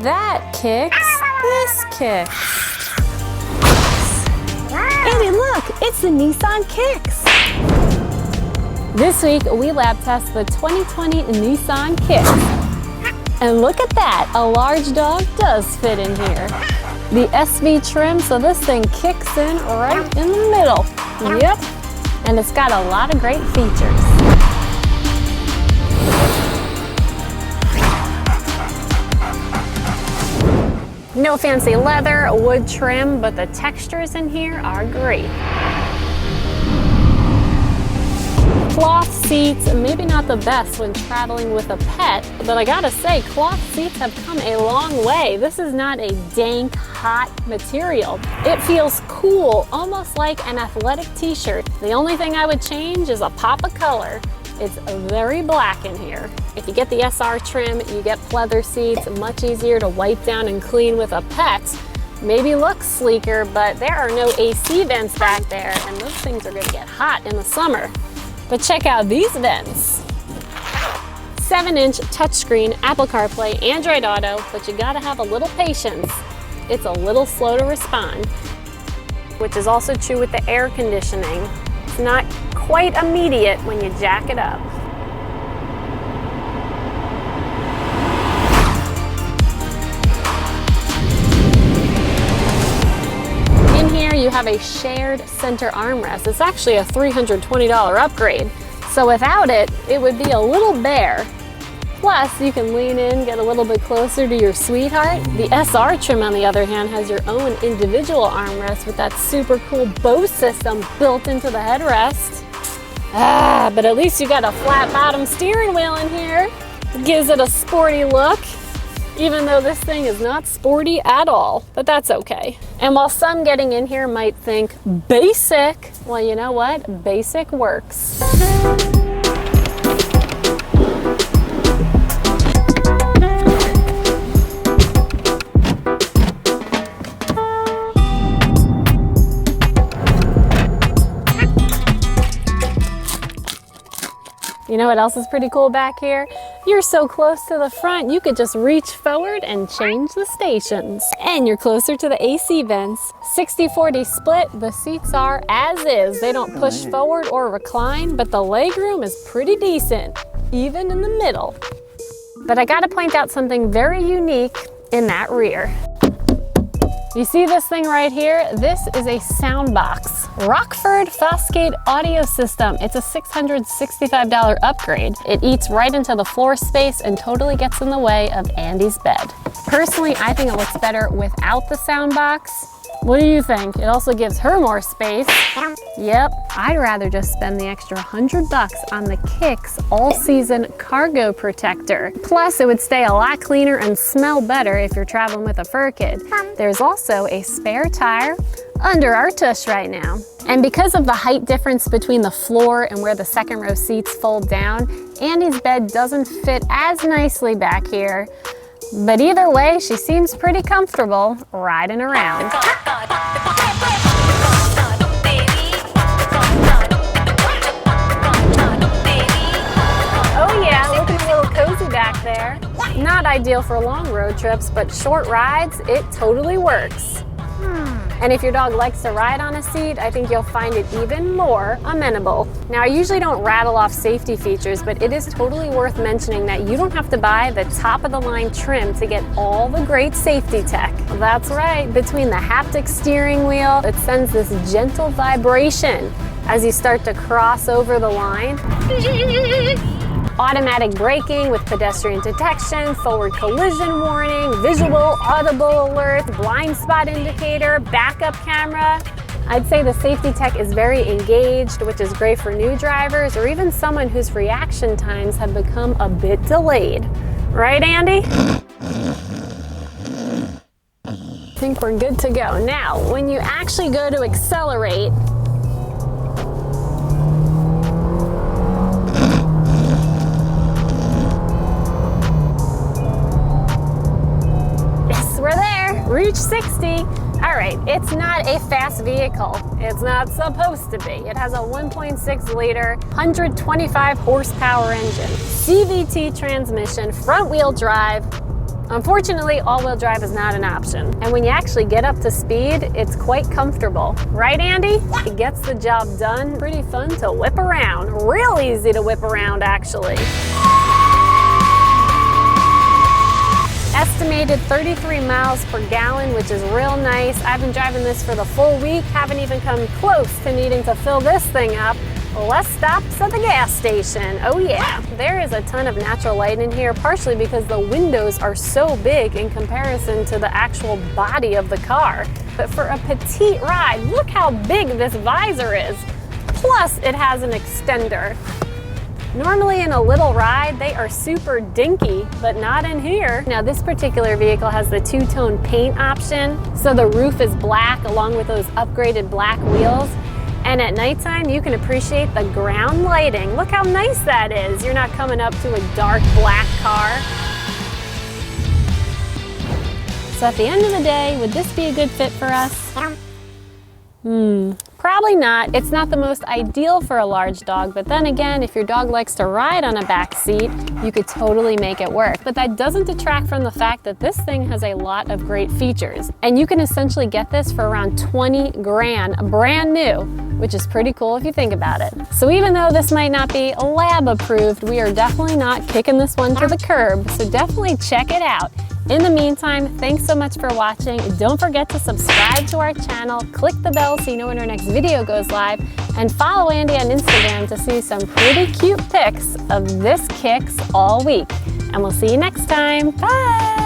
that kicks, this kicks. Andy, look, it's the Nissan Kicks. This week, we lab test the 2020 Nissan Kicks. And look at that, a large dog does fit in here. The SV trim, so this thing kicks in right in the middle. Yep, and it's got a lot of great features. No fancy leather, wood trim, but the textures in here are great. Cloth seats, maybe not the best when traveling with a pet, but I gotta say, cloth seats have come a long way. This is not a dank, hot material. It feels cool, almost like an athletic t-shirt. The only thing I would change is a pop of color. It's very black in here. If you get the SR trim, you get pleather seats, much easier to wipe down and clean with a pet. Maybe looks sleeker, but there are no AC vents back there, and those things are gonna get hot in the summer. But check out these vents. 7-inch touchscreen, Apple CarPlay, Android Auto, but you gotta have a little patience. It's a little slow to respond, which is also true with the air conditioning. It's not quite immediate when you jack it up. In here you have a shared center armrest. It's actually a $320 upgrade. So without it, it would be a little bare. Plus, you can lean in, get a little bit closer to your sweetheart. The SR trim, on the other hand, has your own individual armrest with that super cool Bose system built into the headrest. But at least you got a flat bottom steering wheel in here. It gives it a sporty look, even though this thing is not sporty at all, but that's okay. And while some getting in here might think basic, well, you know what? Basic works. You know what else is pretty cool back here? You're so close to the front, you could just reach forward and change the stations. And you're closer to the AC vents. 60-40 split, the seats are as is. They don't push forward or recline, but the legroom is pretty decent, even in the middle. But I gotta point out something very unique in that rear. You see this thing right here? This is a sound box. Rockford Fosgate audio system. It's a $665 upgrade. It eats right into the floor space and totally gets in the way of Andy's bed. Personally, I think it looks better without the sound box. What do you think? It also gives her more space. Yep, I'd rather just spend the extra $100 on the Kicks all-season cargo protector. Plus, it would stay a lot cleaner and smell better if you're traveling with a fur kid. There's also a spare tire under our tush right now. And because of the height difference between the floor and where the second row seats fold down, Andy's bed doesn't fit as nicely back here. But either way, she seems pretty comfortable riding around. Oh yeah, looking a little cozy back there. Not ideal for long road trips, but short rides, it totally works. And if your dog likes to ride on a seat, I think you'll find it even more amenable. Now, I usually don't rattle off safety features, but it is totally worth mentioning that you don't have to buy the top-of-the-line trim to get all the great safety tech. That's right, between the haptic steering wheel, it sends this gentle vibration as you start to cross over the line. Automatic braking with pedestrian detection, forward collision warning, visual audible alert, blind spot indicator, backup camera. I'd say the safety tech is very engaged, which is great for new drivers or even someone whose reaction times have become a bit delayed. Right, Andy? I think we're good to go. Now, when you actually go to accelerate, reach 60. All right, it's not a fast vehicle. It's not supposed to be. It has a 1.6 liter, 125 horsepower engine, CVT transmission, front wheel drive, Unfortunately, all-wheel drive is not an option. And when you actually get up to speed, it's quite comfortable. Right, Andy? It gets the job done. Pretty fun to whip around. Real easy to whip around, actually. Estimated 33 miles per gallon, which is real nice. I've been driving this for the full week, haven't even come close to needing to fill this thing up. Less stops at the gas station. Oh yeah. There is a ton of natural light in here, partially because the windows are so big in comparison to the actual body of the car. But for a petite ride, look how big this visor is. Plus, it has an extender. Normally in a little ride, they are super dinky, but not in here. Now this particular vehicle has the two-tone paint option, so the roof is black along with those upgraded black wheels. And at nighttime, you can appreciate the ground lighting. Look how nice that is. You're not coming up to a dark black car. So at the end of the day, would this be a good fit for us? Probably not. It's not the most ideal for a large dog, but then again, if your dog likes to ride on a back seat, you could totally make it work. But that doesn't detract from the fact that this thing has a lot of great features. And you can essentially get this for around 20 grand, brand new, which is pretty cool if you think about it. So even though this might not be lab approved, we are definitely not kicking this one to the curb. So definitely check it out. In the meantime, thanks so much for watching. Don't forget to subscribe to our channel, click the bell so you know when our next video goes live, and follow Andy on Instagram to see some pretty cute pics of this Kicks all week. And we'll see you next time. Bye!